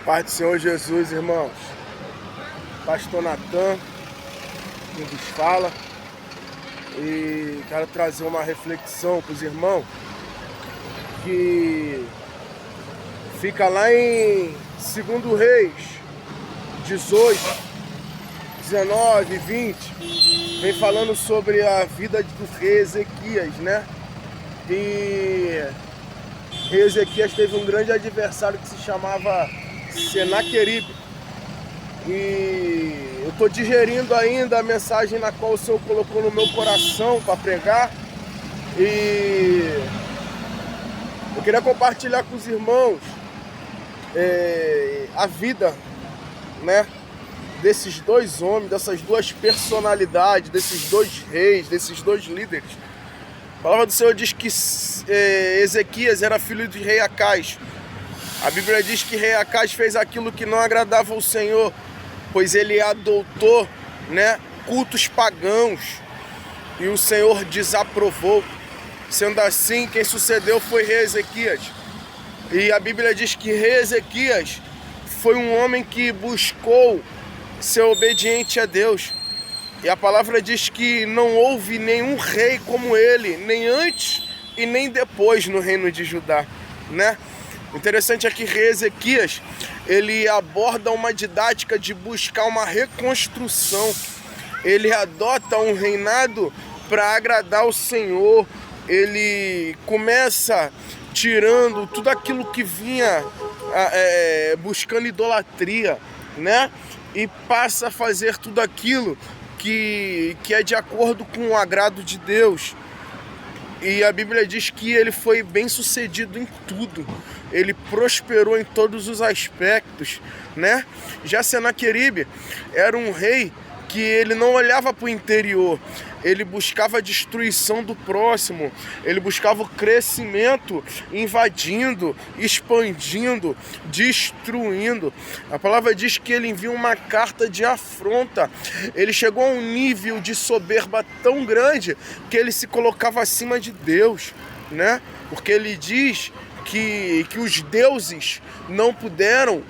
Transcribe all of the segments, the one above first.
Paz do Senhor Jesus, irmãos. Pastor Natan, quem vos fala. E quero trazer uma reflexão para os irmãos que fica lá em 2 Reis 18, 19, 20. Vem falando sobre a vida do rei Ezequias, né? E rei Ezequias teve um grande adversário que se chamava Senaqueribe. E eu estou digerindo ainda a mensagem na qual o Senhor colocou no meu coração para pregar. E eu queria compartilhar com os irmãos a vida, né, desses dois homens, dessas duas personalidades, desses dois reis, desses dois líderes. A palavra do Senhor diz que Ezequias era filho de rei Acás. A Bíblia diz que rei Acás fez aquilo que não agradava ao Senhor, pois ele adotou, né, cultos pagãos, e o Senhor desaprovou. Sendo assim, quem sucedeu foi rei Ezequias. E a Bíblia diz que rei Ezequias foi um homem que buscou ser obediente a Deus. E a palavra diz que não houve nenhum rei como ele, nem antes e nem depois no reino de Judá, né? Interessante é que rei Ezequias, ele aborda uma didática de buscar uma reconstrução. Ele adota um reinado para agradar o Senhor. Ele começa tirando tudo aquilo que vinha buscando idolatria, né? E passa a fazer tudo aquilo que é de acordo com o agrado de Deus. E a Bíblia diz que ele foi bem sucedido em tudo. Ele prosperou em todos os aspectos, né? Já Senaqueribe era um rei que ele não olhava para o interior. Ele buscava a destruição do próximo. Ele buscava o crescimento, invadindo, expandindo, destruindo. A palavra diz que ele envia uma carta de afronta. Ele chegou a um nível de soberba tão grande que ele se colocava acima de Deus, né? Porque ele diz que os deuses não puderam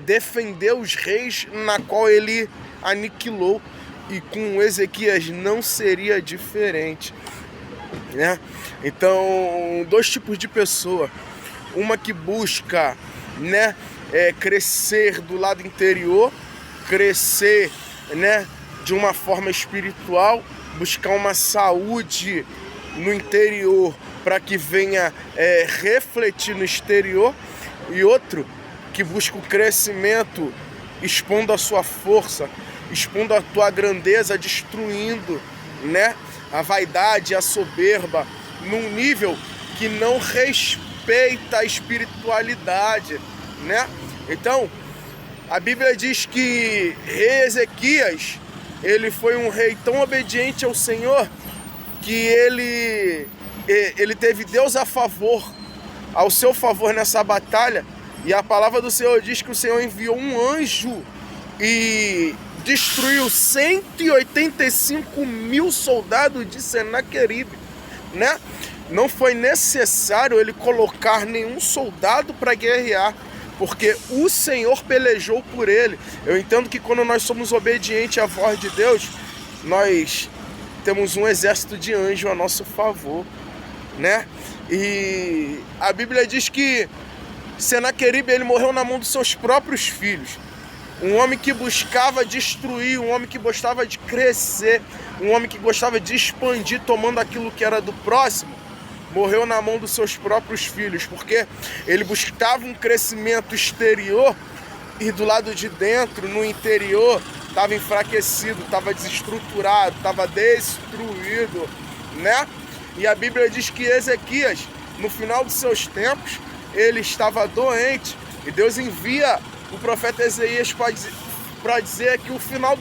defender os reis na qual ele aniquilou. E com Ezequias não seria diferente, né? Então, dois tipos de pessoa. Uma que busca, né, crescer do lado interior, crescer, né, de uma forma espiritual, buscar uma saúde no interior para que venha refletir no exterior. E outro que busca o crescimento expondo a sua força, expondo a tua grandeza, destruindo, né, a vaidade, a soberba, num nível que não respeita a espiritualidade, né? Então, a Bíblia diz que rei Ezequias, ele foi um rei tão obediente ao Senhor que ele teve Deus a favor, ao seu favor nessa batalha. E a palavra do Senhor diz que o Senhor enviou um anjo e destruiu 185 mil soldados de Senaqueribe, né? Não foi necessário ele colocar nenhum soldado para guerrear, porque o Senhor pelejou por ele. Eu entendo que quando nós somos obedientes à voz de Deus, nós temos um exército de anjos a nosso favor, né? E a Bíblia diz que Senaqueribe, ele morreu na mão dos seus próprios filhos. Um homem que buscava destruir, um homem que gostava de crescer, um homem que gostava de expandir, tomando aquilo que era do próximo, morreu na mão dos seus próprios filhos, porque ele buscava um crescimento exterior e do lado de dentro, no interior, estava enfraquecido, estava desestruturado, estava destruído, né? E a Bíblia diz que Ezequias, no final dos seus tempos, ele estava doente, e Deus envia o profeta Isaías para dizer que o final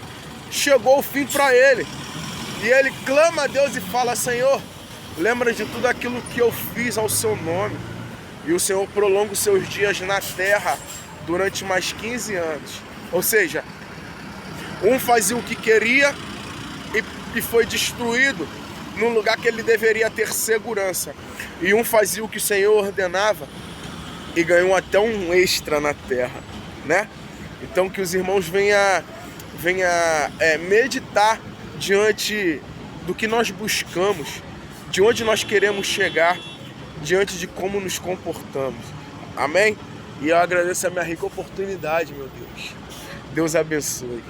chegou o fim para ele. E ele clama a Deus e fala: Senhor, lembra de tudo aquilo que eu fiz ao seu nome. E o Senhor prolonga os seus dias na terra durante mais 15 anos. Ou seja, um fazia o que queria e foi destruído num lugar que ele deveria ter segurança. E um fazia o que o Senhor ordenava e ganhou até um extra na terra, né? Então que os irmãos venham meditar diante do que nós buscamos, de onde nós queremos chegar, diante de como nos comportamos. Amém? E eu agradeço a minha rica oportunidade, meu Deus. Deus abençoe.